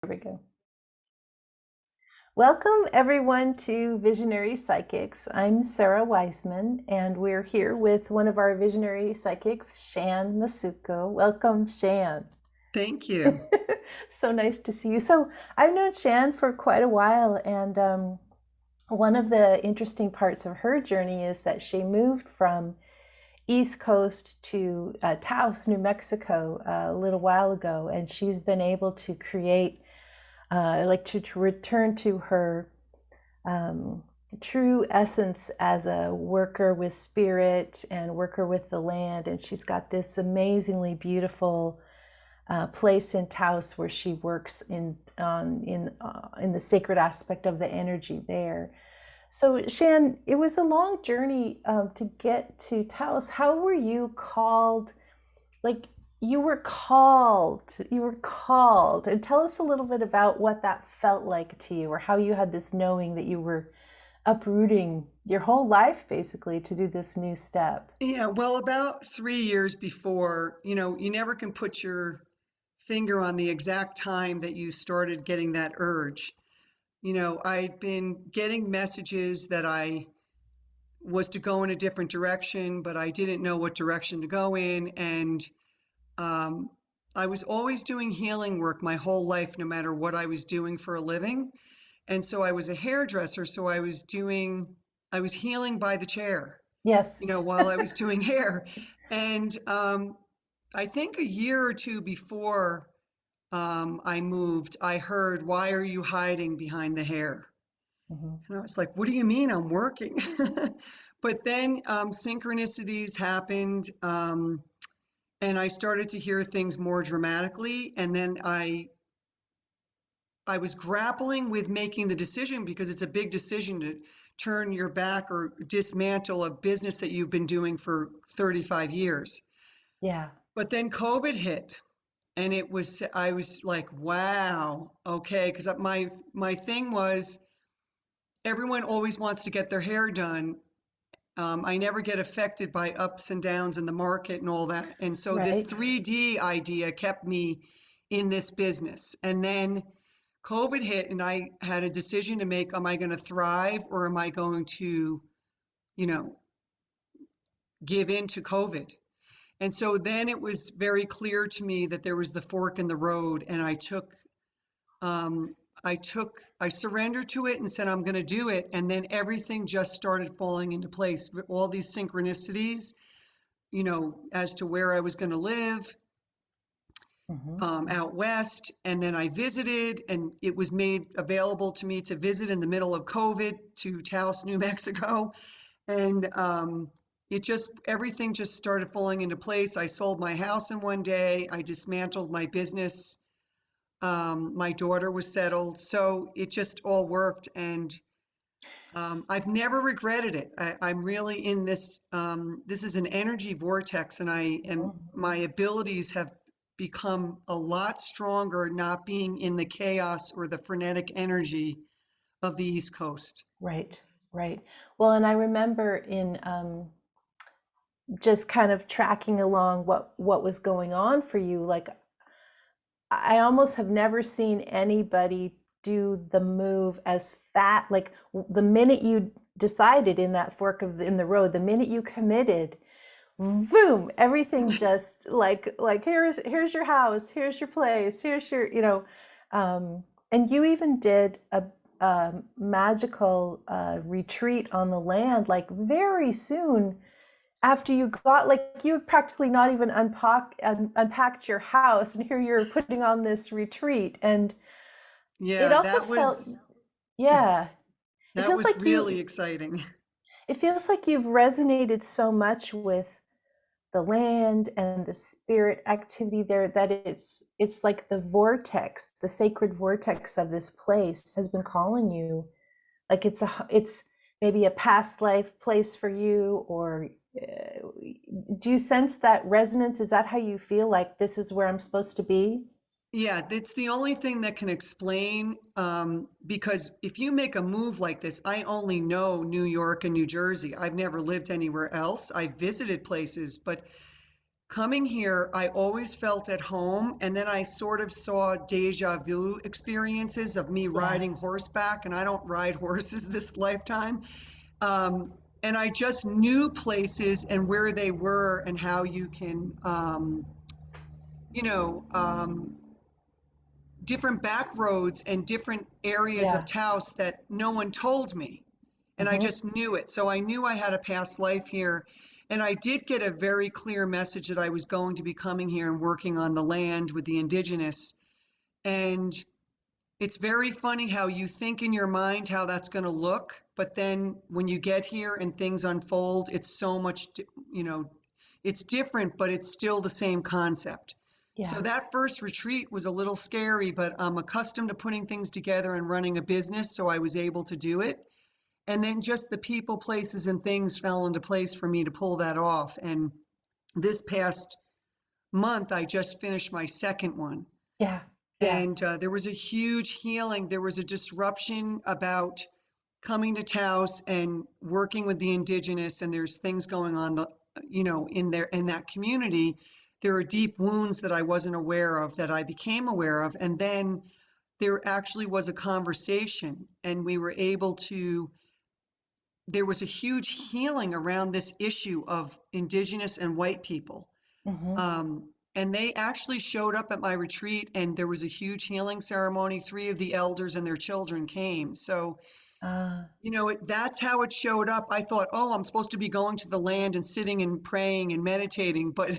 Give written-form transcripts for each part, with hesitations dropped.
Here we go. Welcome everyone to Visionary Psychics. I'm Sara Wiseman, and we're here with one of our visionary psychics, Shan Massuco. Welcome, Shan. Thank you. So nice to see you. So I've known Shan for quite a while, and one of the interesting parts of her journey is that she moved from East Coast to Taos, New Mexico, a little while ago, and she's been able to create to return to her true essence as a worker with spirit and worker with the land. And she's got this amazingly beautiful place in Taos where she works in the sacred aspect of the energy there. So Shan, it was a long journey to get to Taos. How were you called? Like, you were called, and tell us a little bit about what that felt like to you, or how you had this knowing that you were uprooting your whole life basically to do this new step. Yeah, well, about 3 years before, you never can put your finger on the exact time that you started getting that urge. I'd been getting messages that I was to go in a different direction, but I didn't know what direction to go in. And um, I was always doing healing work my whole life, no matter what I was doing for a living. And so I was a hairdresser, so I was healing by the chair, Yes. while I was doing hair. And I think a year or two before I moved, I heard, "Why are you hiding behind the hair?" Mhm. And I was like, "What do you mean I'm working?" But then synchronicities happened, and I started to hear things more dramatically. And then I was grappling with making the decision, because it's a big decision to turn your back or dismantle a business that you've been doing for 35 years. Yeah. But then COVID hit, and I was like, wow, okay, because my thing was, everyone always wants to get their hair done. I never get affected by ups and downs in the market and all that. And so this Right. 3D idea kept me in this business. And then COVID hit, and I had a decision to make. Am I going to thrive, or am I going to, you know, give in to COVID? And so then it was very clear to me that there was the fork in the road, and um, I surrendered to it and said, I'm going to do it. And then everything just started falling into place. All these synchronicities, as to where I was going to live, Hmm. out west. And then I visited, and it was made available to me to visit in the middle of COVID to Taos, New Mexico. And everything just started falling into place. I sold my house in one day. I dismantled my business. My daughter was settled. So it just all worked. And I've never regretted it. I'm really in this. This is an energy vortex, and my abilities have become a lot stronger not being in the chaos or the frenetic energy of the East Coast. Right. Right. Well, and I remember in just kind of tracking along what was going on for you. Like, I almost have never seen anybody do the move as fat. Like, the minute you decided in that fork in the road, the minute you committed, boom, everything just like here's your house, here's your place, here's your and you even did a magical retreat on the land, like very soon after you got, like, you had practically not even unpacked your house, and here you're putting on this retreat. And it Yeah, also felt, yeah, it that feels was like really exciting. you've resonated so much with the land and the spirit activity there, that it's like the vortex, the sacred vortex of this place has been calling you. Like, it's maybe a past life place for you, or do you sense that resonance? Is that how you feel, like this is where I'm supposed to be? Yeah, it's the only thing that can explain, because if you make a move like this, I only know New York and New Jersey. I've never lived anywhere else. I've visited places, but coming here, I always felt at home, and then I sort of saw déjà vu experiences of me Yeah. riding horseback, and I don't ride horses this lifetime. Um, and I just knew places and where they were and how you can, you know, different back roads and different areas of Yeah. Taos that no one told me. And I Hmm. just knew it. So I knew I had a past life here. And I did get a very clear message that I was going to be coming here and working on the land with the indigenous. And it's very funny how you think in your mind how that's going to look, but then when you get here and things unfold, it's so much, you know, it's different, but it's still the same concept. So Yeah. that first retreat was a little scary, but I'm accustomed to putting things together and running a business, so I was able to do it. And then just the people, places, and things fell into place for me to pull that off. And this past month, I just finished my second one. Yeah. Yeah. And there was a huge healing. There was a disruption about coming to Taos and working with the indigenous, and there's things going on, you know, in that community. There are deep wounds that I wasn't aware of that I became aware of, and then there actually was a conversation, and we were able to. There was a huge healing around this issue of indigenous and white people. Hmm. And they actually showed up at my retreat, and there was a huge healing ceremony. 3 of the elders and their children came. So, Ah, you know, that's how it showed up. I thought, oh, I'm supposed to be going to the land and sitting and praying and meditating. But,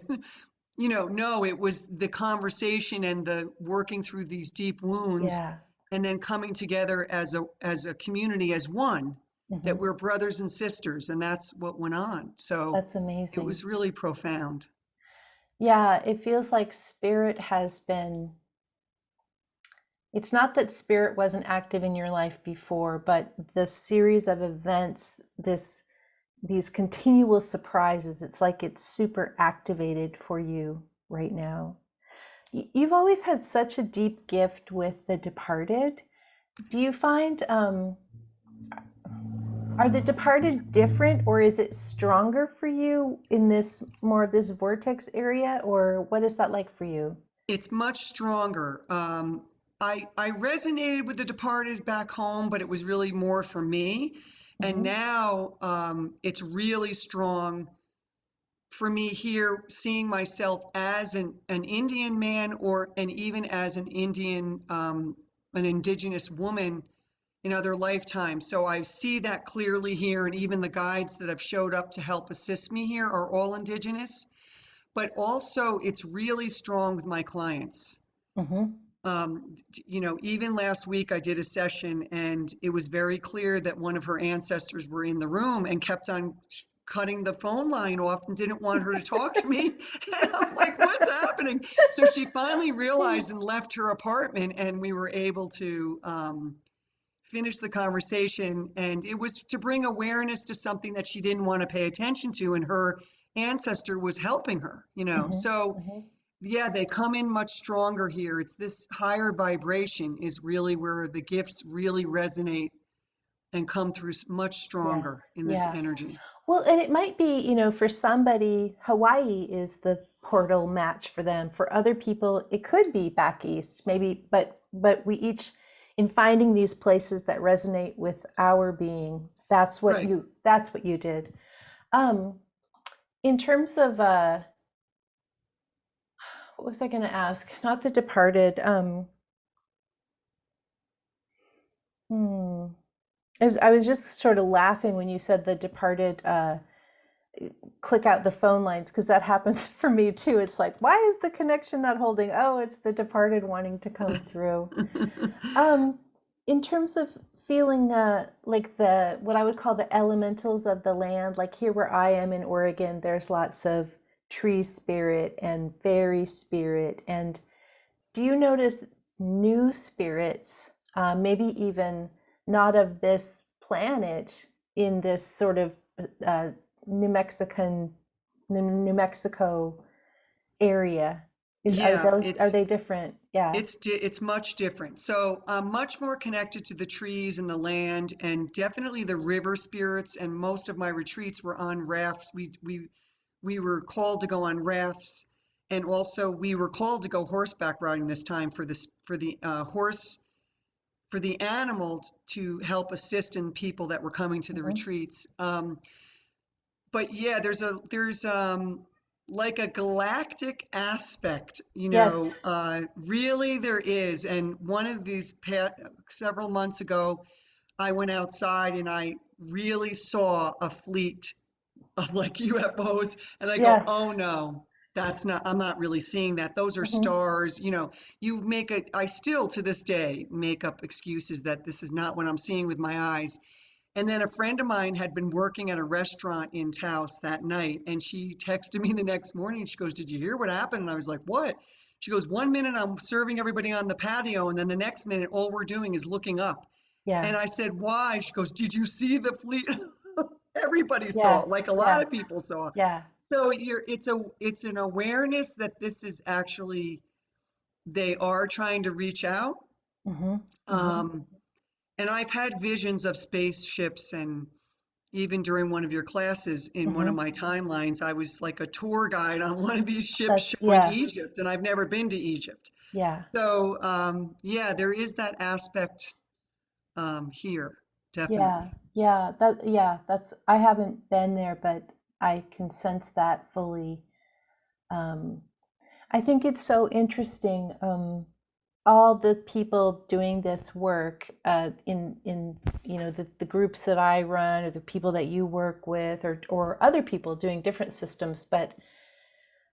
you know, no, it was the conversation and the working through these deep wounds yeah. and then coming together as a community, as one, that Hmm. we're brothers and sisters. And that's what went on. So That's it amazing. was really profound. Yeah, it feels like spirit has been, it's not that spirit wasn't active in your life before, but the series of events, these continual surprises, it's like it's super activated for you right now. You've always had such a deep gift with the departed. Do you find, are the departed different, or is it stronger for you in this more of this vortex area, or what is that like for you? It's much stronger. I resonated with The Departed back home, but it was really more for me. And Hmm. now it's really strong for me here, seeing myself as an Indian man or and even as an Indian, an indigenous woman in other lifetimes. So I see that clearly here, and even the guides that have showed up to help assist me here are all indigenous. But also, it's really strong with my clients. Hmm. You know, even last week I did a session and it was very clear that one of her ancestors were in the room and kept on cutting the phone line off and didn't want her to talk to me. And I'm like, what's happening? So she finally realized and left her apartment, and we were able to finish the conversation. And it was to bring awareness to something that she didn't want to pay attention to, and her ancestor was helping her, you know. Hmm. So Hmm. yeah, they come in much stronger here. It's this higher vibration is really where the gifts really resonate and come through much Yeah. stronger in this Yeah. energy. Well, and it might be, for somebody, Hawaii is the portal match for them. For other people, it could be back east, maybe, but we each, in finding these places that resonate with our being, Right. that's what you did. Um, in terms of what was I going to ask? Not the departed. Hmm. I was just sort of laughing when you said the departed. Click out the phone lines, because that happens for me too. It's like, why is the connection not holding? Oh, it's the departed wanting to come through. Um, in terms of feeling like the what I would call the elementals of the land, like here where I am in Oregon, there's lots of tree spirit and fairy spirit. And do you notice new spirits, maybe even not of this planet, in this sort of uh, New Mexican, New Mexico area? Yeah, Are they different? Yeah. it's much different. So I'm much more connected to the trees and the land, and definitely the river spirits. And most of my retreats were on rafts. We we were called to go on rafts, and also we were called to go horseback riding this time for this for the animals to help assist in people that were coming to the Hmm. retreats. But yeah, there's like a galactic aspect, Yes. really there is. And one of these several months ago, I went outside and I really saw a fleet of like UFOs, and I go, Yeah. oh no, that's not, I'm not really seeing that. Those are Hmm. stars, I still to this day make up excuses that this is not what I'm seeing with my eyes. And then a friend of mine had been working at a restaurant in Taos that night, and she texted me the next morning. She goes, "Did you hear what happened?" And I was like, "What?" She goes, "One minute I'm serving everybody on the patio, and then the next minute all we're doing is looking up." Yeah. And I said, "Why?" She goes, "Did you see the fleet?" Everybody saw Yeah. it, like a lot Yeah. of people saw. Yeah. So it's an awareness that this is actually, they are trying to reach out. Hmm. Hmm. Um, and I've had visions of spaceships, and even during one of your classes in one of Hmm. my timelines, I was like a tour guide on one of these ships That's, showing yeah. Egypt, and I've never been to Egypt. Yeah. So, yeah, there is that aspect here, Yeah. definitely. Yeah. Yeah, that's, I haven't been there, but I can sense that fully. Um, I think it's so interesting. All the people doing this work in the groups that I run, or the people that you work with, or other people doing different systems, but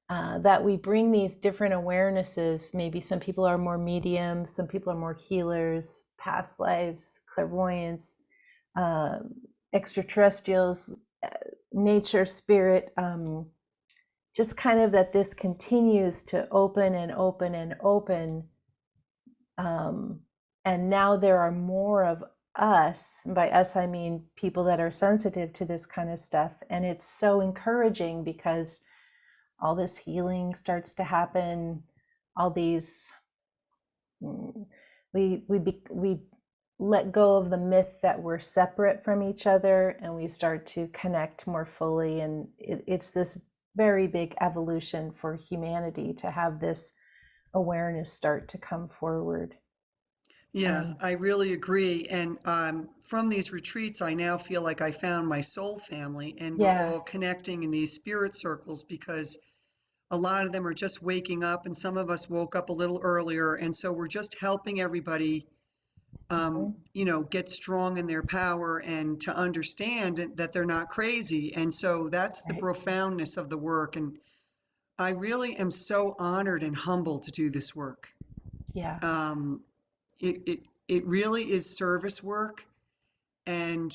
that we bring these different awarenesses. Maybe some people are more mediums, some people are more healers, past lives, clairvoyance, uh, extraterrestrials, uh, nature, spirit. Just kind of that this continues to open and open and open. Um, and now there are more of us. And by us, I mean people that are sensitive to this kind of stuff. And it's so encouraging because all this healing starts to happen. All these, mm, we let go of the myth that we're separate from each other, and we start to connect more fully. And it's this very big evolution for humanity to have this awareness start to come forward. Yeah, Um, I really agree. And from these retreats, I now feel like I found my soul family, and we're yeah. all connecting in these spirit circles because a lot of them are just waking up, and some of us woke up a little earlier. And so we're just helping everybody, Mhm. get strong in their power and to understand that they're not crazy. And so that's the Right. profoundness of the work. And I really am so honored and humbled to do this work. Yeah. Um, it really is service work, and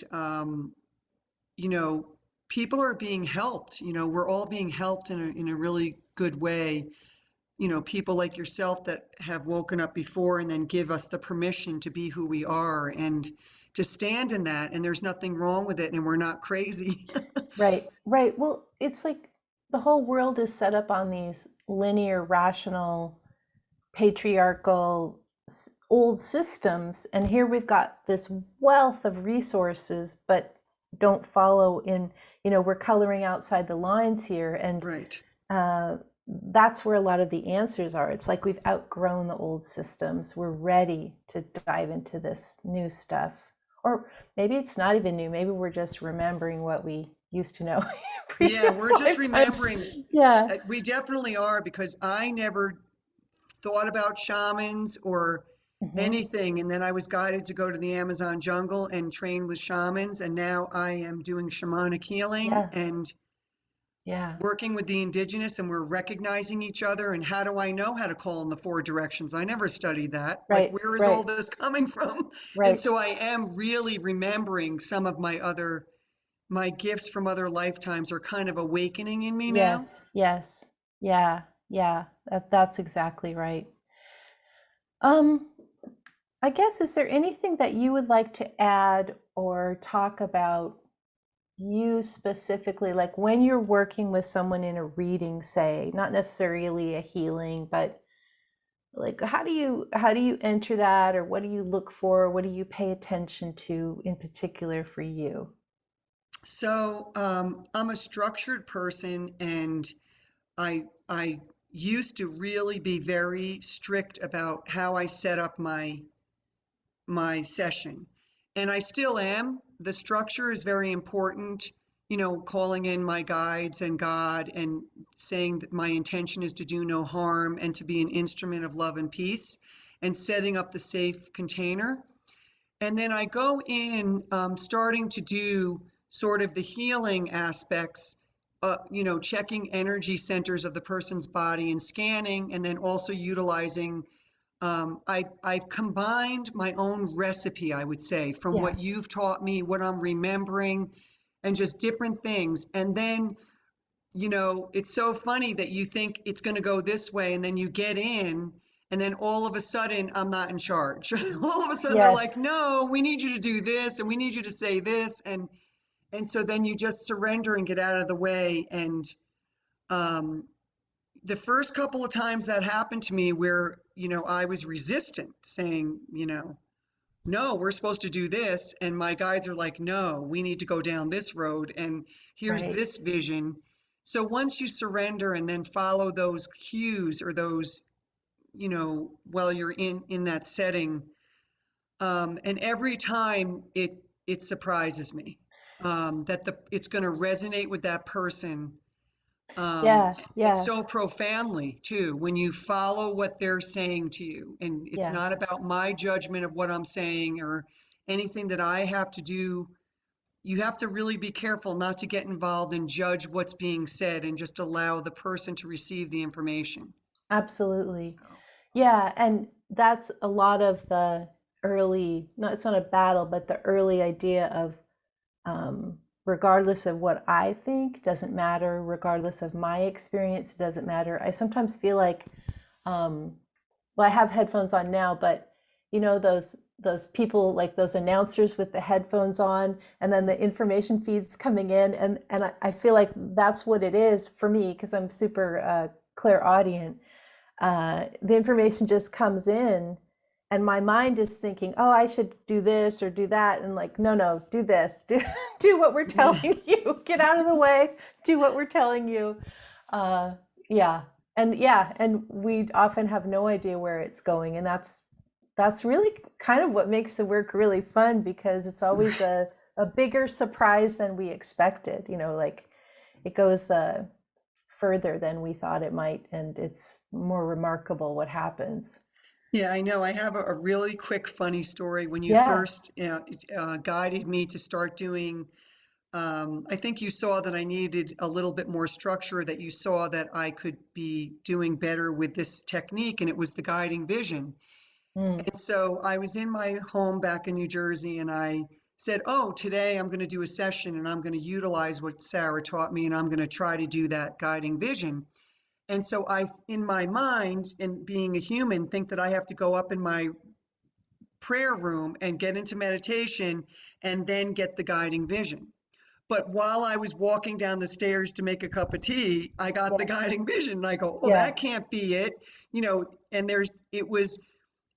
you know, people are being helped. We're all being helped in a really good way. People like yourself that have woken up before and then give us the permission to be who we are and to stand in that. And there's nothing wrong with it, and we're not crazy. Right. Right. Well, it's like the whole world is set up on these linear, rational, patriarchal old systems, and here we've got this wealth of resources, but don't follow in, we're coloring outside the lines here. And Right. uh, that's where a lot of the answers are. It's like we've outgrown the old systems. We're ready to dive into this new stuff. Or maybe it's not even new. Maybe we're just remembering what we used to know in Yeah, previous we're just lifetimes. remembering. Yeah. We definitely are, because I never thought about shamans or Hmm. anything. And then I was guided to go to the Amazon jungle and train with shamans. And now I am doing shamanic healing Yeah. and Yeah. working with the indigenous, and we're recognizing each other. And how do I know how to call in the four directions? I never studied that. Like, Right. where is all Right. this coming from? And Right. so I am really remembering some of my gifts from other lifetimes are kind of awakening in me now. Yes. Yes. Yeah. Yeah. That's exactly right. Um, I guess, is there anything that you would like to add or talk about, you specifically, like when you're working with someone in a reading, say, not necessarily a healing, but like how do you enter that, or what do you look for? What do you pay attention to in particular for you? So I'm a structured person, and I used to really be very strict about how I set up my session. And I still am. The structure is very important, calling in my guides and God and saying that my intention is to do no harm and to be an instrument of love and peace and setting up the safe container. And then I go in, starting to do sort of the healing aspects, checking energy centers of the person's body and scanning, and then also utilizing I've combined my own recipe, I would say, from Yeah. what you've taught me, what I'm remembering, and just different things. And then, it's so funny that you think it's going to go this way, and then you get in, and then all of a sudden, I'm not in charge. All of a sudden, they're like, Yes. "No, we need you to do this, and we need you to say this," and so then you just surrender and get out of the way. And um, the first couple of times that happened to me where, I was resistant saying, no, we're supposed to do this. And my guides are like, no, we need to go down this road. And here's Right. this vision. So once you surrender and then follow those cues or those, while you're in that setting, and every time it surprises me that it's going to resonate with that person, Yeah. and Yeah. so profoundly too, when you follow what they're saying to you. And it's Yeah. not about my judgment of what I'm saying or anything that I have to do. You have to really be careful not to get involved and judge what's being said and just allow the person to receive the information. Absolutely. So, Yeah, and that's a lot of the early, not it's not a battle, but the early idea of regardless of what I think, doesn't matter, regardless of my experience, it doesn't matter. I sometimes feel like um, well, I have headphones on now, but those people like those announcers with the headphones on, and then the information feeds coming in, and I feel like that's what it is for me because I'm super clairaudient. The information just comes in, and my mind is thinking, oh, I should do this or do that, and like, no, no, do this, do what we're telling you, get out of the way, do what we're telling you. uh, yeah, and we often have no idea where it's going, and that's really kind of what makes the work really fun because it's always a bigger surprise than we expected, like it goes further than we thought it might, and it's more remarkable what happens. yeah, I know. I have a really quick, funny story. When you Yeah. first guided me to start doing, I think you saw that I needed a little bit more structure, that you saw that I could be doing better with this technique, and it was the guiding vision. Mm. And so I was in my home back in New Jersey, and I said, oh, today I'm going to do a session and I'm going to utilize what Sara taught me, and I'm going to try to do that guiding vision. And so I, in my mind, and being a human, think that I have to go up in my prayer room and get into meditation and then get the guiding vision. But while I was walking down the stairs to make a cup of tea, I got the Yeah. guiding vision, and I go, oh, Yeah. that can't be it. And it was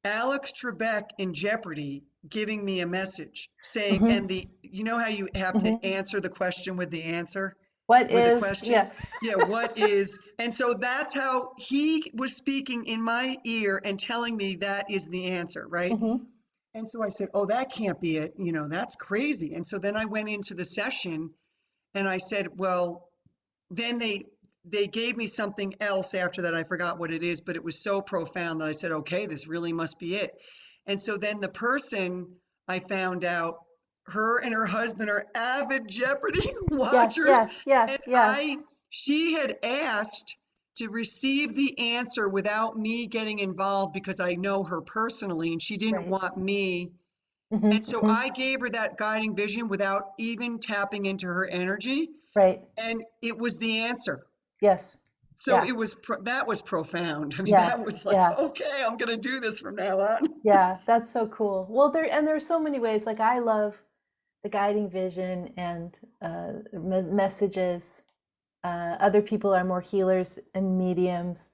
Alex Trebek in Jeopardy giving me a message saying, Hmm. and how you have to Hmm. answer the question with the answer, What with a is, question? yeah. Yeah, what is, and so that's how he was speaking in my ear and telling me that is the answer, right? Hmm. And so I said, oh, that can't be it. That's crazy. And so then I went into the session and I said, well, then they gave me something else after that. I forgot what it is, but it was so profound that I said, okay, this really must be it. And so then the person, I found out, her and her husband are avid Jeopardy Yeah. watchers. Yeah. Yeah. And Yeah. she had asked to receive the answer without me getting involved because I know her personally and she didn't Right. want me. Hmm. And so Hmm. I gave her that guiding vision without even tapping into her energy. Right. And it was the answer. Yes. So Yeah. that was profound. I mean, Yeah. that was like, Yeah. okay, I'm going to do this from now on. Yeah. That's so cool. Well, there's so many ways. Like I love the guiding vision and messages. Other people are more healers and mediums.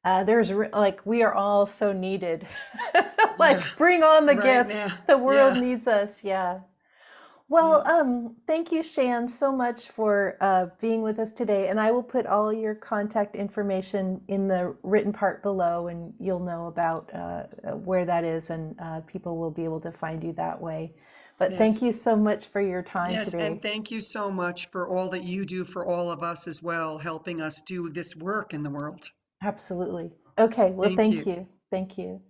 Like we are all so needed. Yeah, Like bring on the right gifts. now. The world Yeah. needs us. Yeah. Well, Yeah. thank you, Shan, so much for being with us today. And I will put all your contact information in the written part below, and you'll know about where that is, and people will be able to find you that way. But Yes. thank you so much for your time Yes, and today. thank you so much for all that you do for all of us as well, helping us do this work in the world. Absolutely. Okay, well, Thank thank you. you. Thank you.